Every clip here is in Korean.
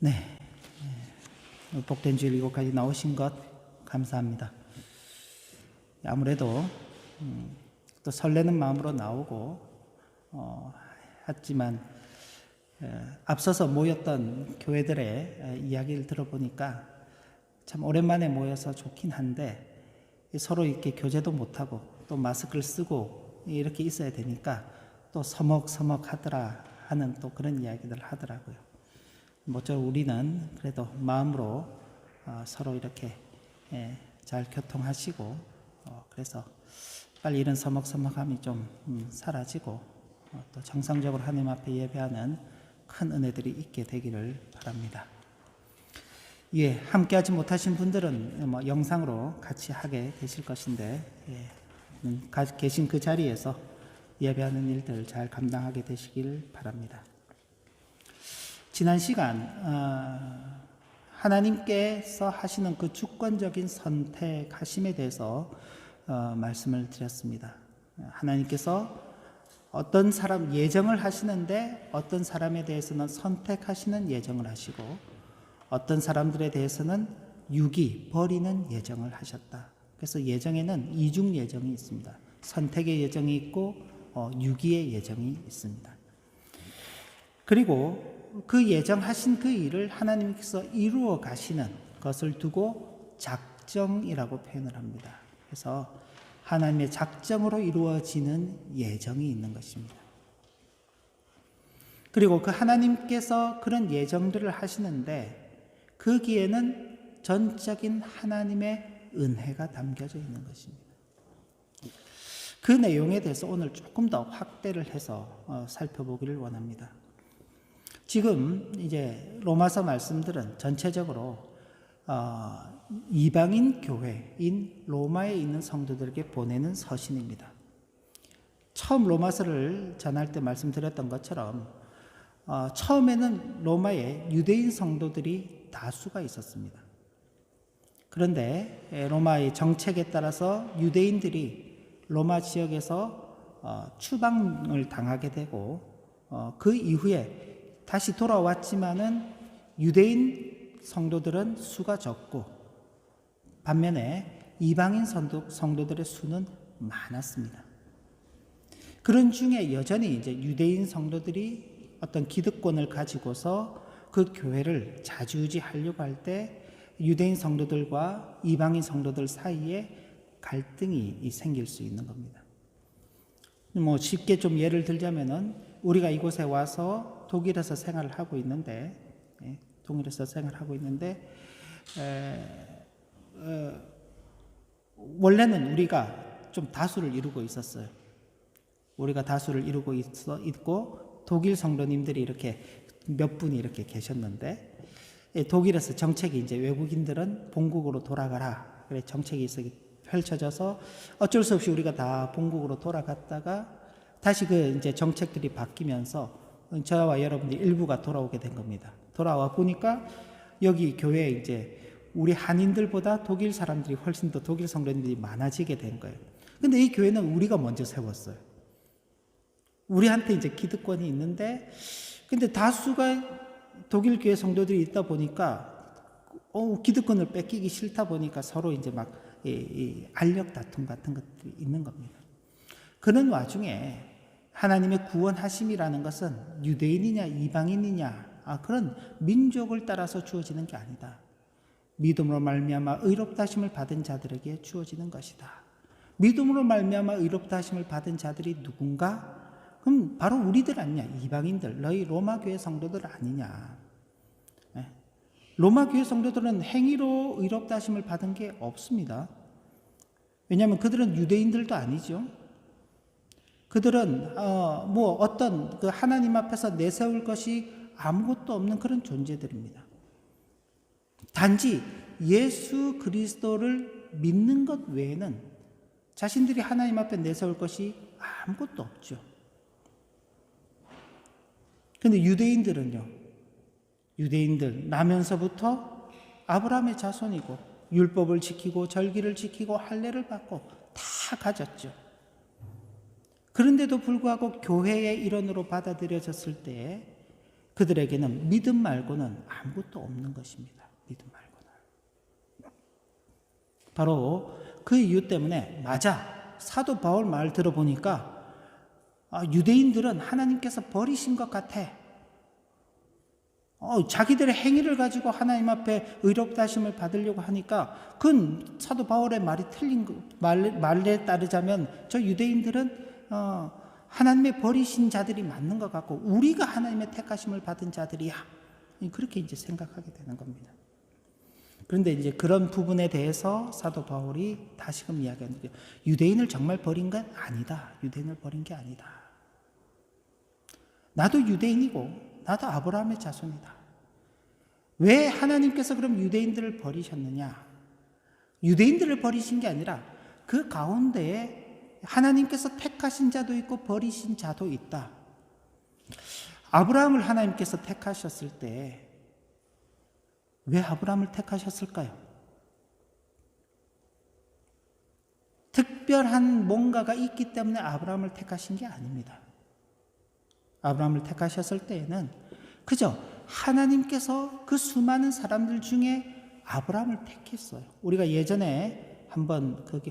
네, 복된 주일 이곳까지 나오신 것 감사합니다. 아무래도 또 설레는 마음으로 나오고 하지만 앞서서 모였던 교회들의 이야기를 들어보니까 참 오랜만에 모여서 좋긴 한데 서로 이렇게 교제도 못하고 또 마스크를 쓰고 이렇게 있어야 되니까 또 서먹서먹하더라 하는 또 그런 이야기들을 하더라고요. 모쪼록 우리는 그래도 마음으로 서로 이렇게 잘 교통하시고 그래서 빨리 이런 서먹서먹함이 좀 사라지고 또 정상적으로 하나님 앞에 예배하는 큰 은혜들이 있게 되기를 바랍니다. 예, 함께하지 못하신 분들은 영상으로 같이 하게 되실 것인데 계신 그 자리에서 예배하는 일들 잘 감당하게 되시길 바랍니다. 지난 시간 하나님께서 하시는 그 주권적인 선택하심에 대해서 말씀을 드렸습니다. 하나님께서 어떤 사람 예정을 하시는데 어떤 사람에 대해서는 선택하시는 예정을 하시고 어떤 사람들에 대해서는 유기, 버리는 예정을 하셨다. 그래서 예정에는 이중 예정이 있습니다. 선택의 예정이 있고 유기의 예정이 있습니다. 그리고 그 예정하신 그 일을 하나님께서 이루어 가시는 것을 두고 작정이라고 표현을 합니다. 그래서 하나님의 작정으로 이루어지는 예정이 있는 것입니다. 그리고 그 하나님께서 그런 예정들을 하시는데 거기에는 전적인 하나님의 은혜가 담겨져 있는 것입니다. 그 내용에 대해서 오늘 조금 더 확대를 해서 살펴보기를 원합니다. 지금 이제 로마서 말씀들은 전체적으로 이방인 교회인 로마에 있는 성도들에게 보내는 서신입니다. 처음 로마서를 전할 때 말씀드렸던 것처럼 처음에는 로마에 유대인 성도들이 다수가 있었습니다. 그런데 로마의 정책에 따라서 유대인들이 로마 지역에서 추방을 당하게 되고 그 이후에 다시 돌아왔지만은 유대인 성도들은 수가 적고 반면에 이방인 성도들의 수는 많았습니다. 그런 중에 여전히 이제 유대인 성도들이 어떤 기득권을 가지고서 그 교회를 자주지하려고 할 때 유대인 성도들과 이방인 성도들 사이에 갈등이 생길 수 있는 겁니다. 쉽게 좀 예를 들자면은 우리가 이곳에 와서 독일에서 생활을 하고 있는데 원래는 우리가 좀 다수를 이루고 있었어요. 우리가 다수를 이루고 있고 독일 성도님들이 이렇게 몇 분이 이렇게 계셨는데 독일에서 정책이 이제 외국인들은 본국으로 돌아가라. 그래 정책이 펼쳐져서 어쩔 수 없이 우리가 다 본국으로 돌아갔다가 다시 그 이제 정책들이 바뀌면서 저와 여러분들 일부가 돌아오게 된 겁니다. 돌아와 보니까 여기 교회에 이제 우리 한인들보다 독일 사람들이 훨씬 더 독일 성도님들이 많아지게 된 거예요. 근데 이 교회는 우리가 먼저 세웠어요. 우리한테 이제 기득권이 있는데 근데 다수가 독일 교회 성도들이 있다 보니까 기득권을 뺏기기 싫다 보니까 서로 이제 막 알력 다툼 같은 것들이 있는 겁니다. 그런 와중에 하나님의 구원하심이라는 것은 유대인이냐 이방인이냐 그런 민족을 따라서 주어지는 게 아니다. 믿음으로 말미암아 의롭다 하심을 받은 자들에게 주어지는 것이다. 믿음으로 말미암아 의롭다 하심을 받은 자들이 누군가? 그럼 바로 우리들 아니냐? 이방인들, 너희 로마 교회 성도들 아니냐? 로마 교회 성도들은 행위로 의롭다 하심을 받은 게 없습니다. 왜냐하면 그들은 유대인들도 아니죠. 그들은 어떤 그 하나님 앞에서 내세울 것이 아무것도 없는 그런 존재들입니다. 단지 예수 그리스도를 믿는 것 외에는 자신들이 하나님 앞에 내세울 것이 아무것도 없죠. 근데 유대인들 나면서부터 아브라함의 자손이고 율법을 지키고 절기를 지키고 할례를 받고 다 가졌죠. 그런데도 불구하고 교회의 일원으로 받아들여졌을 때 그들에게는 믿음 말고는 아무것도 없는 것입니다. 믿음 말고는. 바로 그 이유 때문에 맞아. 사도 바울 말 들어보니까 유대인들은 하나님께서 버리신 것 같아. 자기들의 행위를 가지고 하나님 앞에 의롭다 하심을 받으려고 하니까 그건 사도 바울의 말이 틀린 말에 따르자면 저 유대인들은 하나님의 버리신 자들이 맞는 것 같고 우리가 하나님의 택하심을 받은 자들이야. 그렇게 이제 생각하게 되는 겁니다. 그런데 이제 그런 부분에 대해서 사도 바울이 다시금 이야기하는 게 유대인을 정말 버린 건 아니다. 유대인을 버린 게 아니다. 나도 유대인이고 나도 아브라함의 자손이다. 왜 하나님께서 그럼 유대인들을 버리셨느냐? 유대인들을 버리신 게 아니라 그 가운데에 하나님께서 택하신 자도 있고 버리신 자도 있다. 아브라함을 하나님께서 택하셨을 때 왜 아브라함을 택하셨을까요? 특별한 뭔가가 있기 때문에 아브라함을 택하신 게 아닙니다. 아브라함을 택하셨을 때에는 그저 하나님께서 그 수많은 사람들 중에 아브라함을 택했어요. 우리가 예전에 한번 거기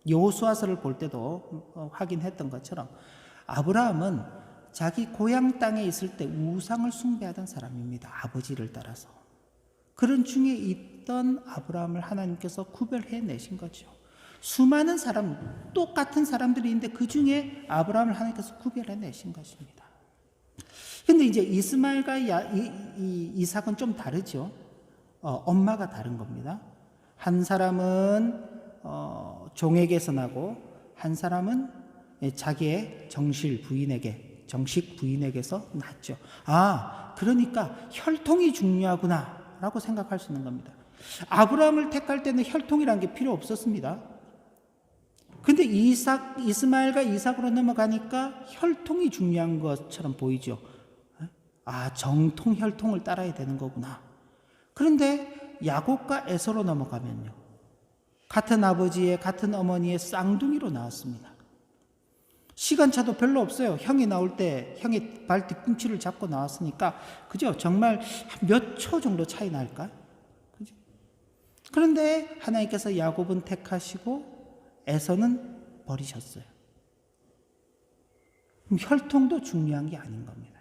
여호수아서를 볼 때도 확인했던 것처럼 아브라함은 자기 고향 땅에 있을 때 우상을 숭배하던 사람입니다. 아버지를 따라서. 그런 중에 있던 아브라함을 하나님께서 구별해 내신 거죠. 수많은 사람, 똑같은 사람들이 있는데 그 중에 아브라함을 하나님께서 구별해 내신 것입니다. 근데 이제 이스마엘과 이삭은 좀 다르죠. 엄마가 다른 겁니다. 한 사람은 종에게서 나고 한 사람은 자기의 정식 부인에게서 낳았죠. 그러니까 혈통이 중요하구나 라고 생각할 수 있는 겁니다. 아브라함을 택할 때는 혈통이라는 게 필요 없었습니다. 근데 이스마엘과 이삭으로 넘어가니까 혈통이 중요한 것처럼 보이죠. 정통 혈통을 따라야 되는 거구나. 그런데 야곱과 에서로 넘어가면요. 같은 아버지의 같은 어머니의 쌍둥이로 나왔습니다. 시간차도 별로 없어요. 형이 나올 때 형이 발 뒤꿈치를 잡고 나왔으니까 그죠? 정말 몇 초 정도 차이 날까? 그죠? 그런데 하나님께서 야곱은 택하시고 에서는 버리셨어요. 그럼 혈통도 중요한 게 아닌 겁니다.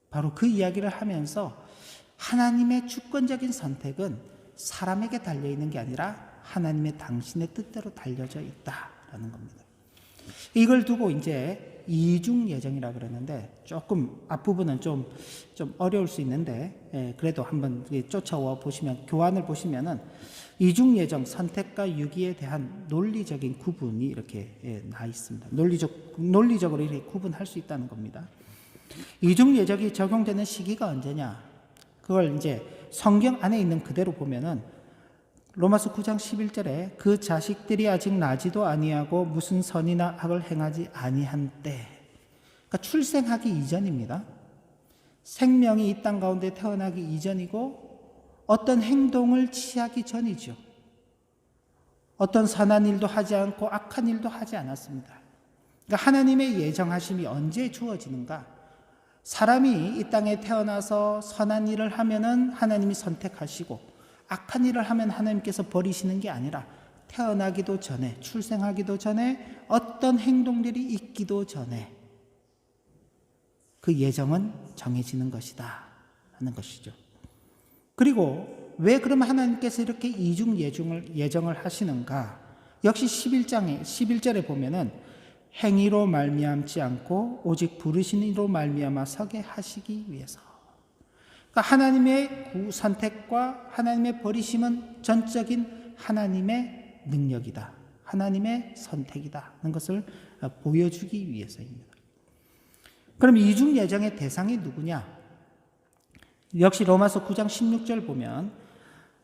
바로 그 이야기를 하면서 하나님의 주권적인 선택은 사람에게 달려있는 게 아니라 하나님의 당신의 뜻대로 달려져 있다라는 겁니다. 이걸 두고 이제 이중 예정이라 그러는데 조금 앞부분은 좀 어려울 수 있는데 그래도 한번 쫓아와 보시면 교환을 보시면은 이중 예정 선택과 유기에 대한 논리적인 구분이 이렇게 나 있습니다. 논리적으로 이렇게 구분할 수 있다는 겁니다. 이중 예정이 적용되는 시기가 언제냐? 그걸 이제 성경 안에 있는 그대로 보면은 로마서 9장 11절에 그 자식들이 아직 나지도 아니하고 무슨 선이나 악을 행하지 아니한 때, 그러니까 출생하기 이전입니다. 생명이 이 땅 가운데 태어나기 이전이고 어떤 행동을 취하기 전이죠. 어떤 선한 일도 하지 않고 악한 일도 하지 않았습니다. 그러니까 하나님의 예정하심이 언제 주어지는가? 사람이 이 땅에 태어나서 선한 일을 하면은 하나님이 선택하시고 악한 일을 하면 하나님께서 버리시는 게 아니라 태어나기도 전에, 출생하기도 전에, 어떤 행동들이 있기도 전에 그 예정은 정해지는 것이다 하는 것이죠. 그리고 왜 그러면 하나님께서 이렇게 이중 예정을 하시는가? 역시 11절에 보면은 행위로 말미암지 않고 오직 부르신 이로 말미암아 서게 하시기 위해서. 그러니까 하나님의 선택과 하나님의 버리심은 전적인 하나님의 능력이다. 하나님의 선택이다 하는 것을 보여주기 위해서입니다. 그럼 이중 예정의 대상이 누구냐? 역시 로마서 9장 16절 보면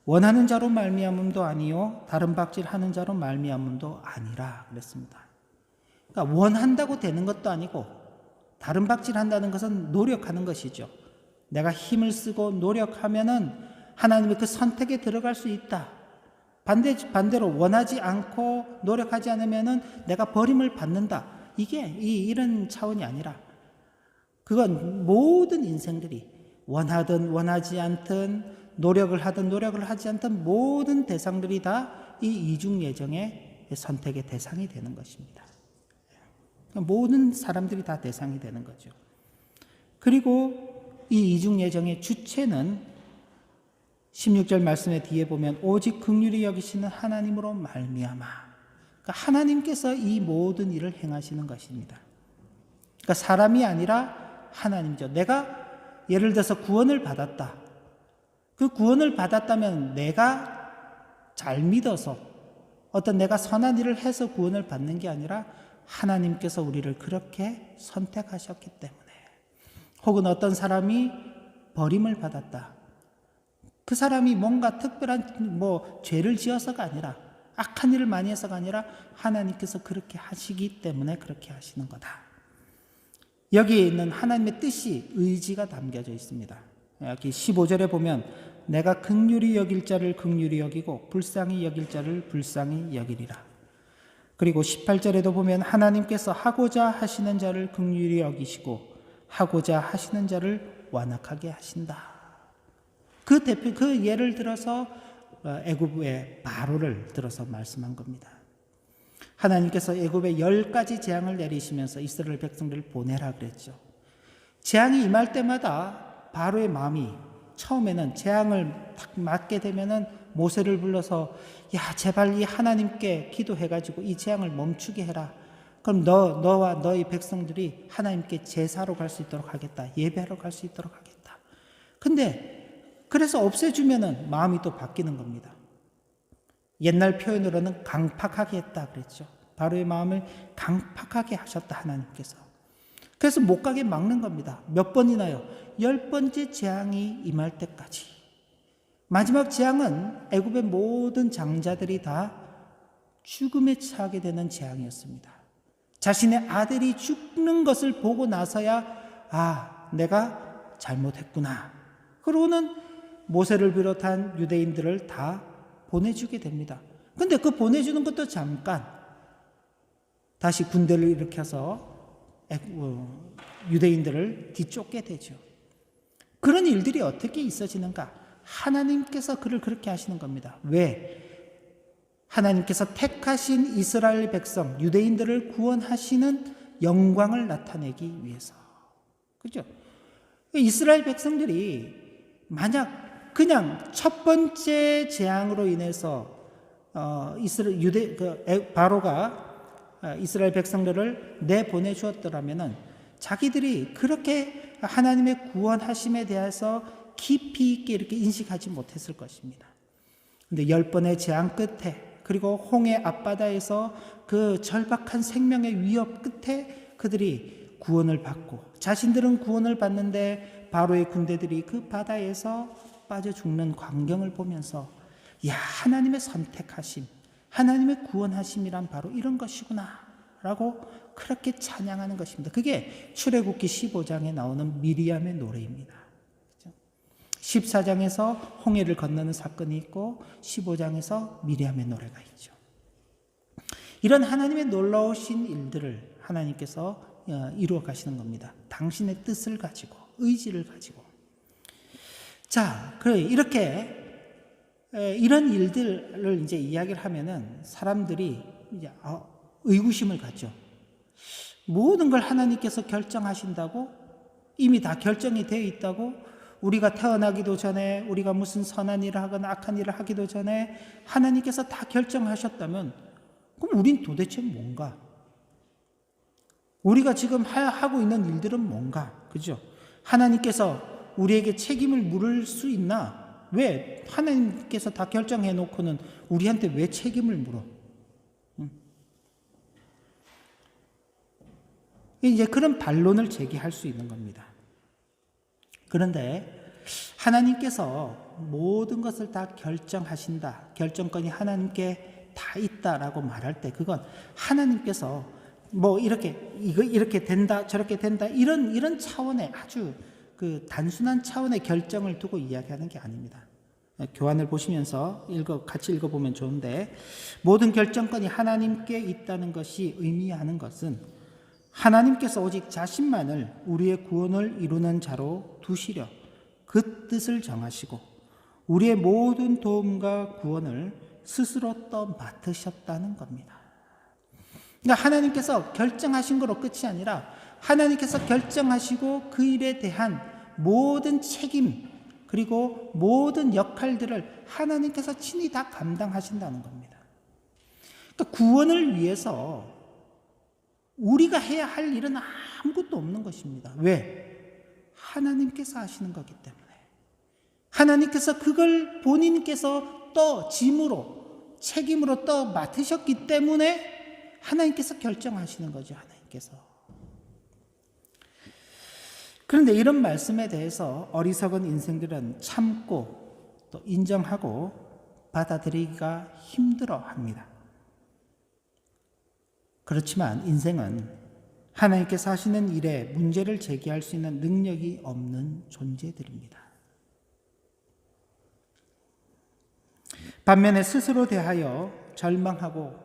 원하는 자로 말미암음도 아니요 다른 박질하는 자로 말미암음도 아니라 그랬습니다. 그러니까 원한다고 되는 것도 아니고 다른 박질한다는 것은 노력하는 것이죠. 내가 힘을 쓰고 노력하면은 하나님의 그 선택에 들어갈 수 있다. 반대로 원하지 않고 노력하지 않으면은 내가 버림을 받는다. 이게 이런 차원이 아니라 그건 모든 인생들이 원하든 원하지 않든 노력을 하든 노력을 하지 않든 모든 대상들이 다 이 이중 예정의 선택의 대상이 되는 것입니다. 모든 사람들이 다 대상이 되는 거죠. 그리고 이 이중 예정의 주체는 16절 말씀의 뒤에 보면 오직 긍휼히 여기시는 하나님으로 말미암아. 그러니까 하나님께서 이 모든 일을 행하시는 것입니다. 그러니까 사람이 아니라 하나님이죠. 내가 예를 들어서 구원을 받았다. 그 구원을 받았다면 내가 잘 믿어서 어떤 내가 선한 일을 해서 구원을 받는 게 아니라 하나님께서 우리를 그렇게 선택하셨기 때문에, 혹은 어떤 사람이 버림을 받았다. 그 사람이 뭔가 특별한 죄를 지어서가 아니라 악한 일을 많이 해서가 아니라 하나님께서 그렇게 하시기 때문에 그렇게 하시는 거다. 여기에 있는 하나님의 뜻이, 의지가 담겨져 있습니다. 여기 15절에 보면 내가 긍휼히 여길 자를 긍휼히 여기고 불쌍히 여길 자를 불쌍히 여기리라. 그리고 18절에도 보면 하나님께서 하고자 하시는 자를 긍휼히 여기시고 하고자 하시는 자를 완악하게 하신다. 그 예를 들어서 애굽의 바로를 들어서 말씀한 겁니다. 하나님께서 애굽에 10가지 재앙을 내리시면서 이스라엘 백성들을 보내라 그랬죠. 재앙이 임할 때마다 바로의 마음이 처음에는 재앙을 딱 맞게 되면은 모세를 불러서 야 제발 이 하나님께 기도해가지고 이 재앙을 멈추게 해라. 그럼 너와 너희 백성들이 하나님께 제사로 갈 수 있도록 하겠다. 예배하러 갈 수 있도록 하겠다. 근데 그래서 없애주면은 마음이 또 바뀌는 겁니다. 옛날 표현으로는 강팍하게 했다 그랬죠. 바로의 마음을 강팍하게 하셨다 하나님께서. 그래서 못 가게 막는 겁니다. 몇 번이나요? 10번째 재앙이 임할 때까지. 마지막 재앙은 애굽의 모든 장자들이 다 죽음에 처하게 되는 재앙이었습니다. 자신의 아들이 죽는 것을 보고 나서야 내가 잘못했구나. 그러고는 모세를 비롯한 유대인들을 다 보내주게 됩니다. 근데 그 보내주는 것도 잠깐, 다시 군대를 일으켜서 유대인들을 뒤쫓게 되죠. 그런 일들이 어떻게 있어지는가? 하나님께서 그를 그렇게 하시는 겁니다. 왜? 하나님께서 택하신 이스라엘 백성, 유대인들을 구원하시는 영광을 나타내기 위해서. 그죠? 이스라엘 백성들이 만약 그냥 첫 번째 재앙으로 인해서 바로가 이스라엘 백성들을 내보내 주었더라면은 자기들이 그렇게 하나님의 구원하심에 대해서 깊이 있게 이렇게 인식하지 못했을 것입니다. 근데 10번의 재앙 끝에, 그리고 홍해 앞바다에서 그 절박한 생명의 위협 끝에 그들이 구원을 받고, 자신들은 구원을 받는데 바로의 군대들이 그 바다에서 빠져 죽는 광경을 보면서 야, 하나님의 선택하심, 하나님의 구원하심이란 바로 이런 것이구나 라고 그렇게 찬양하는 것입니다. 그게 출애굽기 15장에 나오는 미리암의 노래입니다. 14장에서 홍해를 건너는 사건이 있고 15장에서 미리암의 노래가 있죠. 이런 하나님의 놀라우신 일들을 하나님께서 이루어 가시는 겁니다. 당신의 뜻을 가지고, 의지를 가지고. 자, 이렇게 이런 일들을 이제 이야기를 하면은 사람들이 이제 의구심을 갖죠. 모든 걸 하나님께서 결정하신다고? 이미 다 결정이 되어 있다고? 우리가 태어나기도 전에, 우리가 무슨 선한 일을 하거나 악한 일을 하기도 전에 하나님께서 다 결정하셨다면 그럼 우린 도대체 뭔가? 우리가 지금 하고 있는 일들은 뭔가? 그죠? 하나님께서 우리에게 책임을 물을 수 있나? 왜? 하나님께서 다 결정해 놓고는 우리한테 왜 책임을 물어? 이제 그런 반론을 제기할 수 있는 겁니다. 그런데 하나님께서 모든 것을 다 결정하신다, 결정권이 하나님께 다 있다라고 말할 때 그건 하나님께서 이렇게 된다, 저렇게 된다, 이런 차원의 아주 그 단순한 차원의 결정을 두고 이야기하는 게 아닙니다. 교환을 보시면서 같이 읽어보면 좋은데, 모든 결정권이 하나님께 있다는 것이 의미하는 것은 하나님께서 오직 자신만을 우리의 구원을 이루는 자로 두시려 그 뜻을 정하시고 우리의 모든 도움과 구원을 스스로 맡으셨다는 겁니다. 그러니까 하나님께서 결정하신 거로 끝이 아니라 하나님께서 결정하시고 그 일에 대한 모든 책임 그리고 모든 역할들을 하나님께서 친히 다 감당하신다는 겁니다. 그러니까 구원을 위해서 우리가 해야 할 일은 아무것도 없는 것입니다. 왜? 하나님께서 하시는 거기 때문에. 하나님께서 그걸 본인께서 또 짐으로 책임으로 또 맡으셨기 때문에 하나님께서 결정하시는 거죠. 하나님께서. 그런데 이런 말씀에 대해서 어리석은 인생들은 참고 또 인정하고 받아들이기가 힘들어 합니다. 그렇지만 인생은 하나님께서 하시는 일에 문제를 제기할 수 있는 능력이 없는 존재들입니다. 반면에 스스로 대하여 절망하고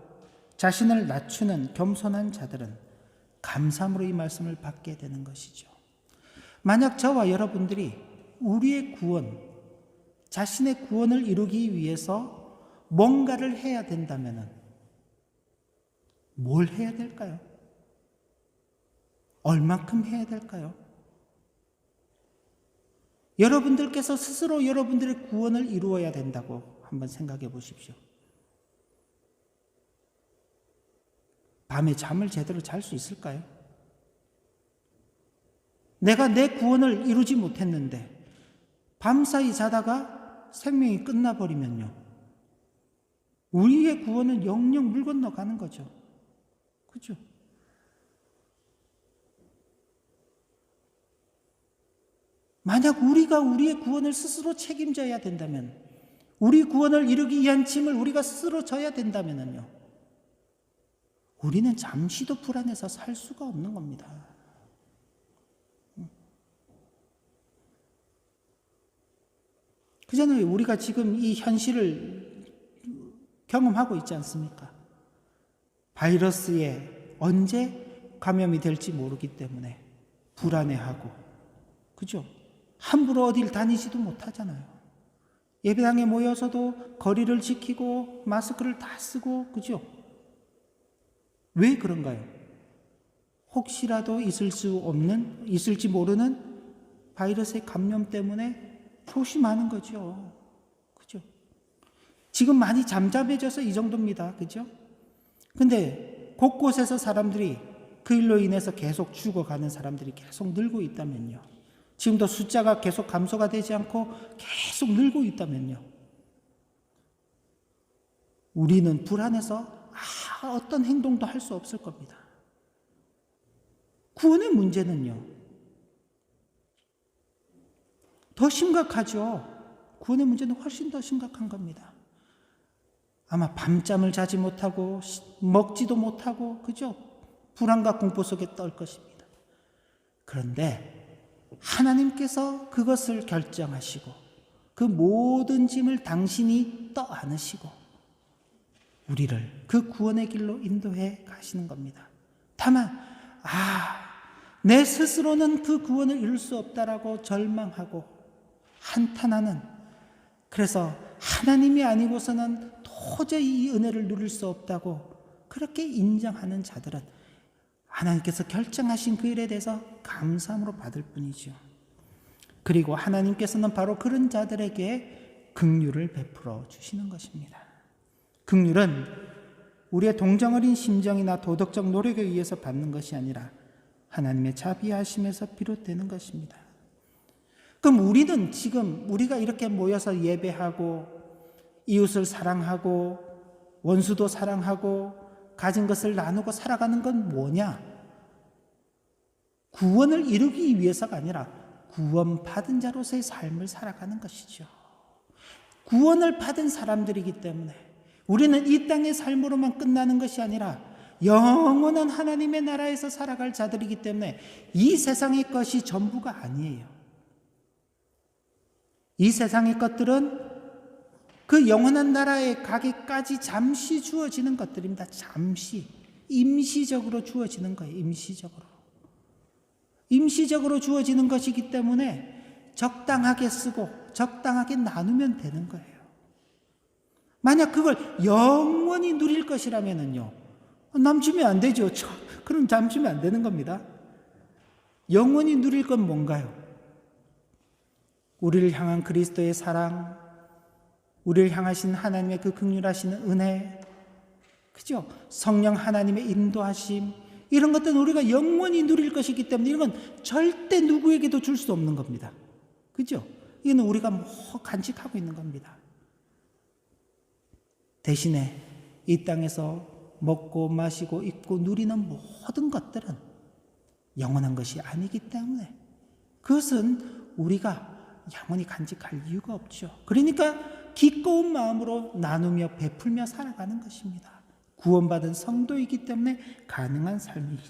자신을 낮추는 겸손한 자들은 감사함으로 이 말씀을 받게 되는 것이죠. 만약 저와 여러분들이 우리의 구원, 자신의 구원을 이루기 위해서 뭔가를 해야 된다면 뭘 해야 될까요? 얼만큼 해야 될까요? 여러분들께서 스스로 여러분들의 구원을 이루어야 된다고 한번 생각해 보십시오. 밤에 잠을 제대로 잘 수 있을까요? 내가 내 구원을 이루지 못했는데 밤사이 자다가 생명이 끝나버리면요. 우리의 구원은 영영 물 건너가는 거죠. 그렇죠? 만약 우리가 우리의 구원을 스스로 책임져야 된다면, 우리 구원을 이루기 위한 짐을 우리가 스스로 져야 된다면요, 우리는 잠시도 불안해서 살 수가 없는 겁니다. 그잖아요. 우리가 지금 이 현실을 경험하고 있지 않습니까? 바이러스에 언제 감염이 될지 모르기 때문에 불안해하고, 그죠? 함부로 어딜 다니지도 못하잖아요. 예배당에 모여서도 거리를 지키고 마스크를 다 쓰고, 그죠? 왜 그런가요? 혹시라도 있을지 모르는 바이러스의 감염 때문에 조심하는 거죠. 그죠? 지금 많이 잠잠해져서 이 정도입니다. 그죠? 근데 곳곳에서 사람들이 그 일로 인해서 계속 죽어가는 사람들이 계속 늘고 있다면요. 지금도 숫자가 계속 감소가 되지 않고 계속 늘고 있다면요. 우리는 불안해서 어떤 행동도 할 수 없을 겁니다. 구원의 문제는요, 더 심각하죠. 구원의 문제는 훨씬 더 심각한 겁니다. 아마 밤잠을 자지 못하고 먹지도 못하고, 그죠? 불안과 공포 속에 떨 것입니다. 그런데 하나님께서 그것을 결정하시고 그 모든 짐을 당신이 떠안으시고 우리를 그 구원의 길로 인도해 가시는 겁니다. 다만 내 스스로는 그 구원을 이룰 수 없다라고 절망하고 한탄하는, 그래서 하나님이 아니고서는 도저히 이 은혜를 누릴 수 없다고 그렇게 인정하는 자들은 하나님께서 결정하신 그 일에 대해서 감사함으로 받을 뿐이죠. 그리고 하나님께서는 바로 그런 자들에게 긍휼을 베풀어 주시는 것입니다. 긍휼은 우리의 동정어린 심정이나 도덕적 노력에 의해서 받는 것이 아니라 하나님의 자비하심에서 비롯되는 것입니다. 그럼 우리는 지금 우리가 이렇게 모여서 예배하고 이웃을 사랑하고 원수도 사랑하고 가진 것을 나누고 살아가는 건 뭐냐? 구원을 이루기 위해서가 아니라 구원받은 자로서의 삶을 살아가는 것이죠. 구원을 받은 사람들이기 때문에 우리는 이 땅의 삶으로만 끝나는 것이 아니라 영원한 하나님의 나라에서 살아갈 자들이기 때문에 이 세상의 것이 전부가 아니에요. 이 세상의 것들은 그 영원한 나라에 가기까지 잠시 주어지는 것들입니다. 잠시. 임시적으로 주어지는 거예요. 임시적으로 주어지는 것이기 때문에 적당하게 쓰고 적당하게 나누면 되는 거예요. 만약 그걸 영원히 누릴 것이라면요, 남주면 안 되죠. 그럼 남주면 안 되는 겁니다. 영원히 누릴 건 뭔가요? 우리를 향한 그리스도의 사랑, 우리를 향하신 하나님의 그 긍휼하시는 은혜, 그죠? 성령 하나님의 인도하심, 이런 것들은 우리가 영원히 누릴 것이기 때문에 이런 건 절대 누구에게도 줄 수 없는 겁니다. 그죠? 이거는 우리가 간직하고 있는 겁니다. 대신에 이 땅에서 먹고 마시고 입고 누리는 모든 것들은 영원한 것이 아니기 때문에 그것은 우리가 영원히 간직할 이유가 없죠. 그러니까 기꺼운 마음으로 나누며 베풀며 살아가는 것입니다. 구원받은 성도이기 때문에 가능한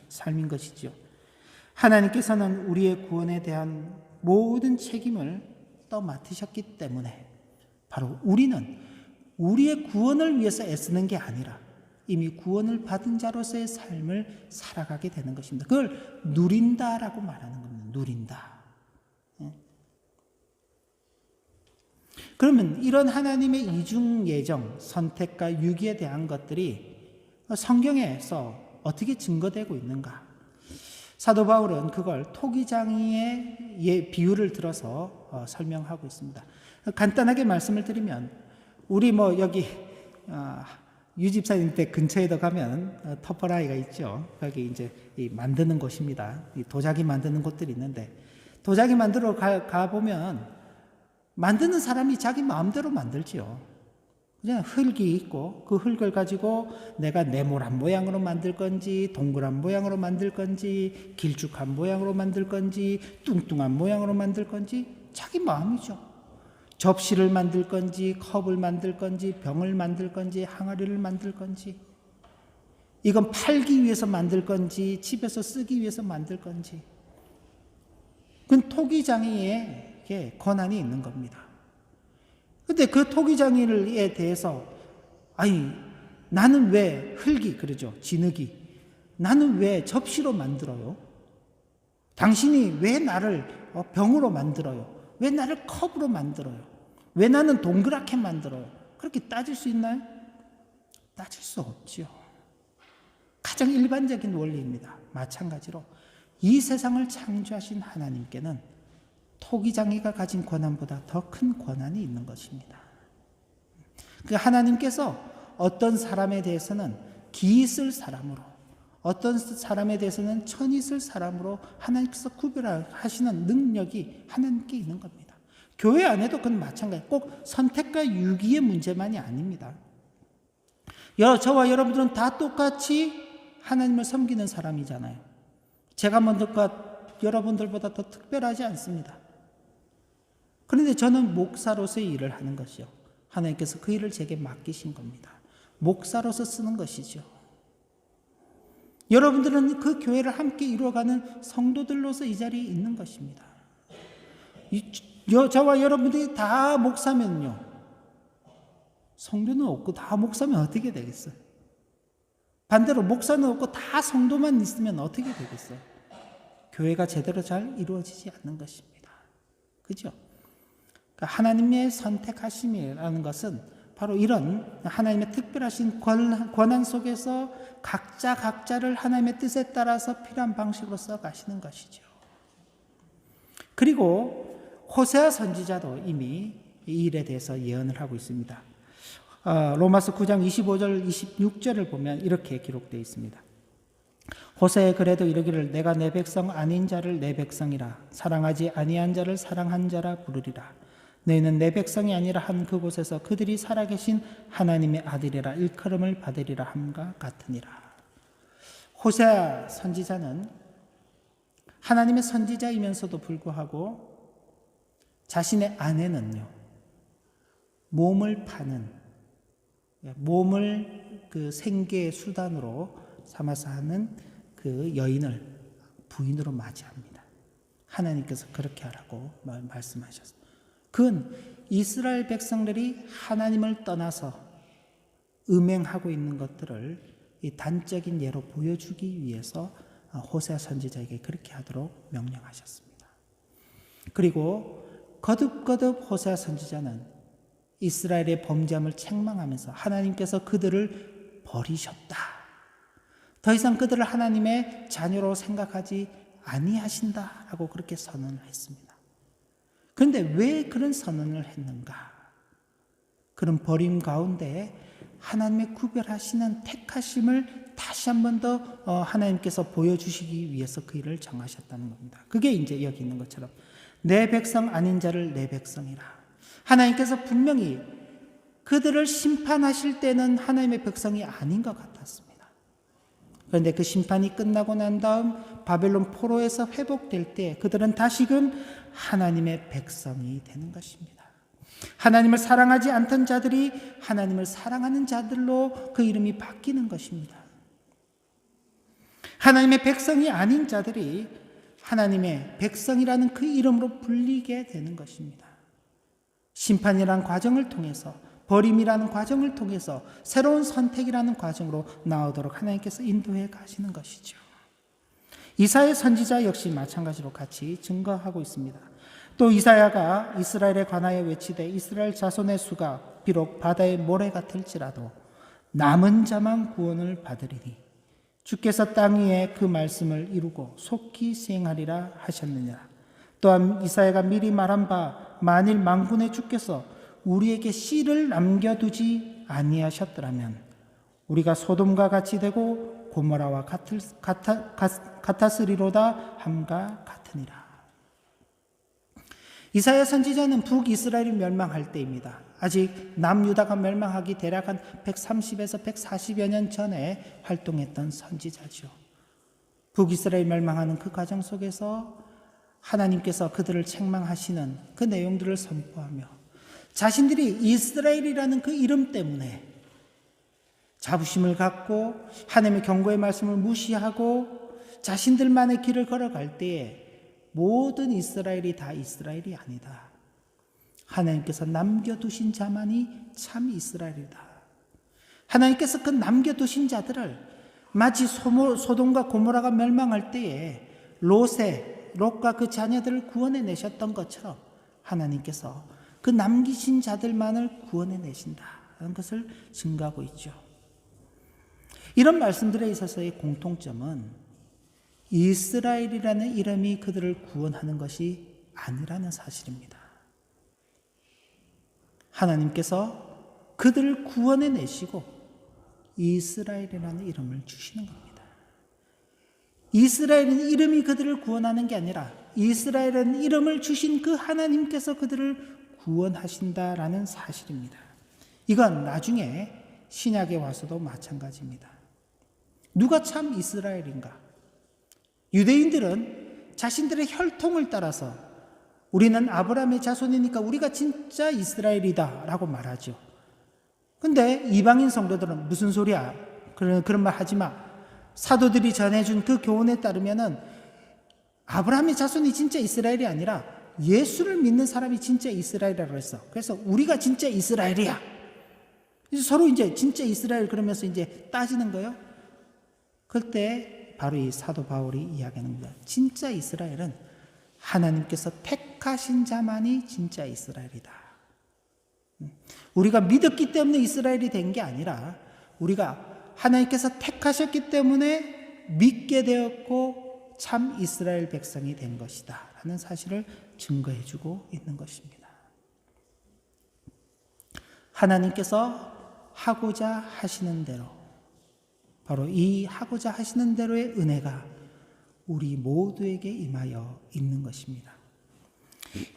삶인 것이죠. 하나님께서는 우리의 구원에 대한 모든 책임을 떠맡으셨기 때문에 바로 우리는 우리의 구원을 위해서 애쓰는 게 아니라 이미 구원을 받은 자로서의 삶을 살아가게 되는 것입니다. 그걸 누린다라고 말하는 겁니다. 누린다. 그러면 이런 하나님의 이중 예정, 선택과 유기에 대한 것들이 성경에서 어떻게 증거되고 있는가? 사도 바울은 그걸 토기장이의 비유를 들어서 설명하고 있습니다. 간단하게 말씀을 드리면 우리 여기 유 집사님 댁 근처에도 가면 터퍼라이가 있죠. 거기 이제 만드는 곳입니다. 도자기 만드는 곳들이 있는데 도자기 만들러 가보면 만드는 사람이 자기 마음대로 만들지요. 그냥 흙이 있고 그 흙을 가지고 내가 네모난 모양으로 만들 건지 동그란 모양으로 만들 건지 길쭉한 모양으로 만들 건지 뚱뚱한 모양으로 만들 건지 자기 마음이죠. 접시를 만들 건지 컵을 만들 건지 병을 만들 건지 항아리를 만들 건지 이건 팔기 위해서 만들 건지 집에서 쓰기 위해서 만들 건지 그건 토기장이의 권한이 있는 겁니다. 근데 그 토기장이에 대해서 나는 왜 흙이 그러죠. 진흙이 나는 왜 접시로 만들어요? 당신이 왜 나를 병으로 만들어요? 왜 나를 컵으로 만들어요? 왜 나는 동그랗게 만들어요? 그렇게 따질 수 있나요? 따질 수 없지요. 가장 일반적인 원리입니다. 마찬가지로 이 세상을 창조하신 하나님께는 토기장이가 가진 권한보다 더 큰 권한이 있는 것입니다. 그 하나님께서 어떤 사람에 대해서는 기 있을 사람으로 어떤 사람에 대해서는 천이 있을 사람으로 하나님께서 구별하시는 능력이 하나님께 있는 겁니다. 교회 안에도 그건 마찬가지. 꼭 선택과 유기의 문제만이 아닙니다. 저와 여러분들은 다 똑같이 하나님을 섬기는 사람이잖아요. 제가 여러분들보다 더 특별하지 않습니다. 그런데 저는 목사로서의 일을 하는 것이요. 하나님께서 그 일을 제게 맡기신 겁니다. 목사로서 쓰는 것이죠. 여러분들은 그 교회를 함께 이루어가는 성도들로서 이 자리에 있는 것입니다. 저와 여러분들이 다 목사면요. 성도는 없고 다 목사면 어떻게 되겠어요? 반대로 목사는 없고 다 성도만 있으면 어떻게 되겠어요? 교회가 제대로 잘 이루어지지 않는 것입니다. 그죠? 하나님의 선택하심이라는 것은 바로 이런 하나님의 특별하신 권한 속에서 각자를 하나님의 뜻에 따라서 필요한 방식으로 써가시는 것이죠. 그리고 호세아 선지자도 이미 이 일에 대해서 예언을 하고 있습니다. 로마서 9장 25절 26절을 보면 이렇게 기록되어 있습니다. 호세에 그래도 이르기를 내가 내 백성 아닌 자를 내 백성이라 사랑하지 아니한 자를 사랑한 자라 부르리라. 너희는 내 백성이 아니라 한 그곳에서 그들이 살아계신 하나님의 아들이라 일컬음을 받으리라 함과 같으니라. 호세아 선지자는 하나님의 선지자이면서도 불구하고 자신의 아내는요, 몸을 파는, 몸을 그 생계의 수단으로 삼아서 하는 그 여인을 부인으로 맞이합니다. 하나님께서 그렇게 하라고 말씀하셨습니다. 그건 이스라엘 백성들이 하나님을 떠나서 음행하고 있는 것들을 이 단적인 예로 보여주기 위해서 호세아 선지자에게 그렇게 하도록 명령하셨습니다. 그리고 거듭거듭 호세아 선지자는 이스라엘의 범죄함을 책망하면서 하나님께서 그들을 버리셨다, 더 이상 그들을 하나님의 자녀로 생각하지 아니하신다라고 그렇게 선언을 했습니다. 그런데 왜 그런 선언을 했는가? 그런 버림 가운데 하나님의 구별하시는 택하심을 다시 한 번 더 하나님께서 보여주시기 위해서 그 일을 정하셨다는 겁니다. 그게 이제 여기 있는 것처럼 내 백성 아닌 자를 내 백성이라. 하나님께서 분명히 그들을 심판하실 때는 하나님의 백성이 아닌 것 같았습니다. 그런데 그 심판이 끝나고 난 다음 바벨론 포로에서 회복될 때 그들은 다시금 하나님의 백성이 되는 것입니다. 하나님을 사랑하지 않던 자들이 하나님을 사랑하는 자들로 그 이름이 바뀌는 것입니다. 하나님의 백성이 아닌 자들이 하나님의 백성이라는 그 이름으로 불리게 되는 것입니다. 심판이라는 과정을 통해서, 버림이라는 과정을 통해서 새로운 선택이라는 과정으로 나오도록 하나님께서 인도해 가시는 것이죠. 이사야 선지자 역시 마찬가지로 같이 증거하고 있습니다. 또 이사야가 이스라엘에 관하여 외치되 이스라엘 자손의 수가 비록 바다의 모래 같을지라도 남은 자만 구원을 받으리니 주께서 땅 위에 그 말씀을 이루고 속히 시행하리라 하셨느니라. 또한 이사야가 미리 말한 바 만일 만군의 주께서 우리에게 씨를 남겨두지 아니하셨더라면 우리가 소돔과 같이 되고 고모라와 같았으리로다 함과 같으니라. 이사야 선지자는 북이스라엘이 멸망할 때입니다. 아직 남유다가 멸망하기 대략 한 130에서 140여 년 전에 활동했던 선지자죠. 북이스라엘이 멸망하는 그 과정 속에서 하나님께서 그들을 책망하시는 그 내용들을 선포하며 자신들이 이스라엘이라는 그 이름 때문에 자부심을 갖고 하나님의 경고의 말씀을 무시하고 자신들만의 길을 걸어갈 때에 모든 이스라엘이 다 이스라엘이 아니다. 하나님께서 남겨두신 자만이 참 이스라엘이다. 하나님께서 그 남겨두신 자들을 마치 소돔과 고모라가 멸망할 때에 롯과 그 자녀들을 구원해 내셨던 것처럼 하나님께서 그 남기신 자들만을 구원해 내신다는 것을 증거하고 있죠. 이런 말씀들에 있어서의 공통점은 이스라엘이라는 이름이 그들을 구원하는 것이 아니라는 사실입니다. 하나님께서 그들을 구원해 내시고 이스라엘이라는 이름을 주시는 겁니다. 이스라엘은 이름이 그들을 구원하는 게 아니라 이스라엘은 이름을 주신 그 하나님께서 그들을 구원하신다라는 사실입니다. 이건 나중에 신약에 와서도 마찬가지입니다. 누가 참 이스라엘인가? 유대인들은 자신들의 혈통을 따라서 우리는 아브라함의 자손이니까 우리가 진짜 이스라엘이다 라고 말하죠. 근데 이방인 성도들은 무슨 소리야? 그런 말 하지 마. 사도들이 전해준 그 교훈에 따르면은 아브라함의 자손이 진짜 이스라엘이 아니라 예수를 믿는 사람이 진짜 이스라엘이라고 했어. 그래서 우리가 진짜 이스라엘이야. 서로 이제 진짜 이스라엘 그러면서 이제 따지는 거예요. 그때 바로 이 사도 바울이 이야기하는 겁니다. 진짜 이스라엘은 하나님께서 택하신 자만이 진짜 이스라엘이다. 우리가 믿었기 때문에 이스라엘이 된 게 아니라 우리가 하나님께서 택하셨기 때문에 믿게 되었고 참 이스라엘 백성이 된 것이다 라는 사실을 증거해 주고 있는 것입니다. 하나님께서 하고자 하시는 대로, 바로 이 하고자 하시는 대로의 은혜가 우리 모두에게 임하여 있는 것입니다.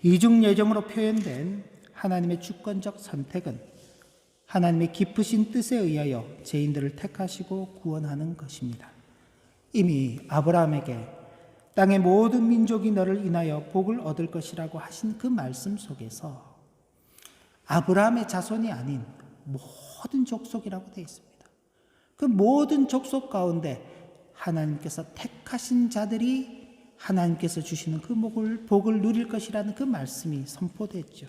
이중 예정으로 표현된 하나님의 주권적 선택은 하나님의 깊으신 뜻에 의하여 죄인들을 택하시고 구원하는 것입니다. 이미 아브라함에게 땅의 모든 민족이 너를 인하여 복을 얻을 것이라고 하신 그 말씀 속에서 아브라함의 자손이 아닌 모든 족속이라고 되어 있습니다. 그 모든 족속 가운데 하나님께서 택하신 자들이 하나님께서 주시는 그 복을 누릴 것이라는 그 말씀이 선포됐죠.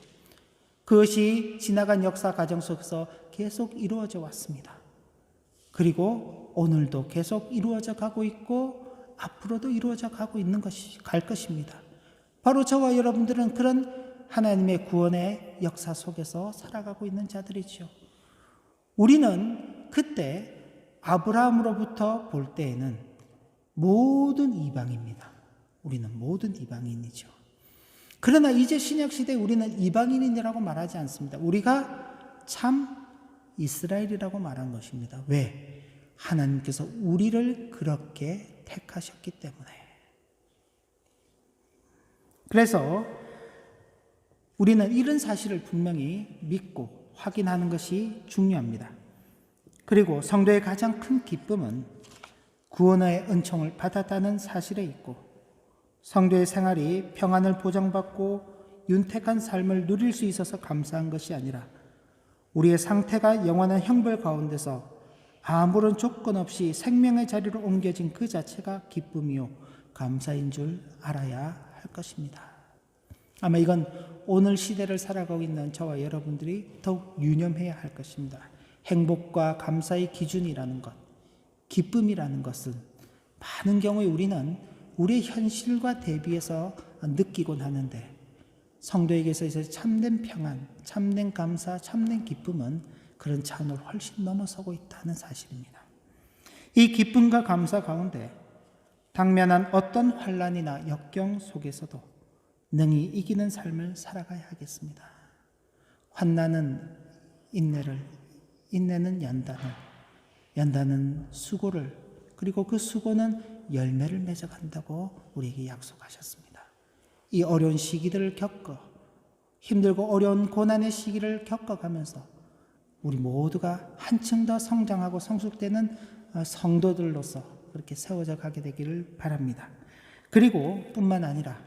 그것이 지나간 역사 과정 속에서 계속 이루어져 왔습니다. 그리고 오늘도 계속 이루어져 가고 있고 앞으로도 이루어져 가고 있는 갈 것입니다. 바로 저와 여러분들은 그런 하나님의 구원의 역사 속에서 살아가고 있는 자들이죠. 우리는 그때 아브라함으로부터 볼 때에는 모든 이방입니다. 우리는 모든 이방인이죠. 그러나 이제 신약시대에 우리는 이방인이라고 말하지 않습니다. 우리가 참 이스라엘이라고 말한 것입니다. 왜? 하나님께서 우리를 그렇게 택하셨기 때문에. 그래서 우리는 이런 사실을 분명히 믿고 확인하는 것이 중요합니다. 그리고 성도의 가장 큰 기쁨은 구원의 은총을 받았다는 사실에 있고, 성도의 생활이 평안을 보장받고 윤택한 삶을 누릴 수 있어서 감사한 것이 아니라 우리의 상태가 영원한 형벌 가운데서 아무런 조건 없이 생명의 자리로 옮겨진 그 자체가 기쁨이요 감사인 줄 알아야 할 것입니다. 아마 이건 오늘 시대를 살아가고 있는 저와 여러분들이 더욱 유념해야 할 것입니다. 행복과 감사의 기준이라는 것, 기쁨이라는 것은 많은 경우에 우리는 우리의 현실과 대비해서 느끼곤 하는데, 성도에게서 이제 참된 평안, 참된 감사, 참된 기쁨은 그런 차원을 훨씬 넘어서고 있다는 사실입니다. 이 기쁨과 감사 가운데 당면한 어떤 환난이나 역경 속에서도 능히 이기는 삶을 살아가야 하겠습니다. 환난은 인내를, 인내는 연단을, 연단은 수고를, 그리고 그 수고는 열매를 맺어간다고 우리에게 약속하셨습니다. 이 어려운 시기들을 겪어, 힘들고 어려운 고난의 시기를 겪어가면서 우리 모두가 한층 더 성장하고 성숙되는 성도들로서 그렇게 세워져 가게 되기를 바랍니다. 그리고 뿐만 아니라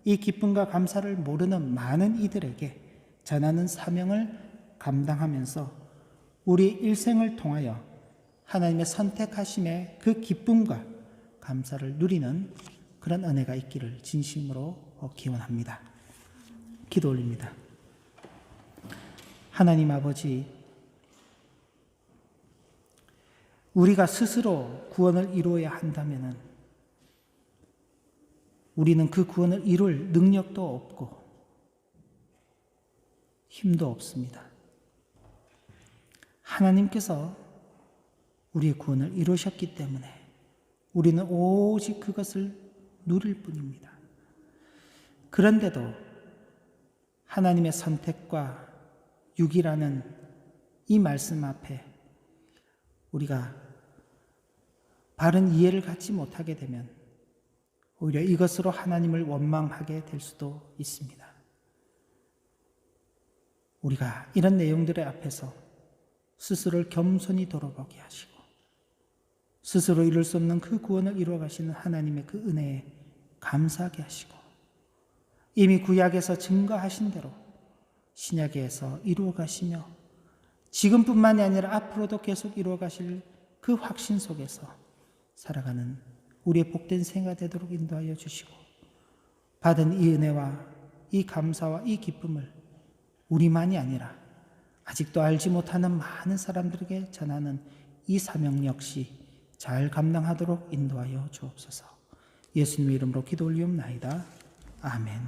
이 기쁨과 감사를 모르는 많은 이들에게 전하는 사명을 감당하면서 우리 일생을 통하여 하나님의 선택하심의 그 기쁨과 감사를 누리는 그런 은혜가 있기를 진심으로 기원합니다. 기도 올립니다. 하나님 아버지, 우리가 스스로 구원을 이루어야 한다면 우리는 그 구원을 이룰 능력도 없고 힘도 없습니다. 하나님께서 우리의 구원을 이루셨기 때문에 우리는 오직 그것을 누릴 뿐입니다. 그런데도 하나님의 선택과 유기라는 이 말씀 앞에 우리가 바른 이해를 갖지 못하게 되면 오히려 이것으로 하나님을 원망하게 될 수도 있습니다. 우리가 이런 내용들의 앞에서 스스로를 겸손히 돌아보게 하시고 스스로 이룰 수 없는 그 구원을 이루어 가시는 하나님의 그 은혜에 감사하게 하시고 이미 구약에서 증거하신 대로 신약에서 이루어 가시며 지금뿐만이 아니라 앞으로도 계속 이루어 가실 그 확신 속에서 살아가는 우리의 복된 생활이 되도록 인도하여 주시고 받은 이 은혜와 이 감사와 이 기쁨을 우리만이 아니라 아직도 알지 못하는 많은 사람들에게 전하는 이 사명 역시 잘 감당하도록 인도하여 주옵소서. 예수님의 이름으로 기도 올리옵나이다. 아멘.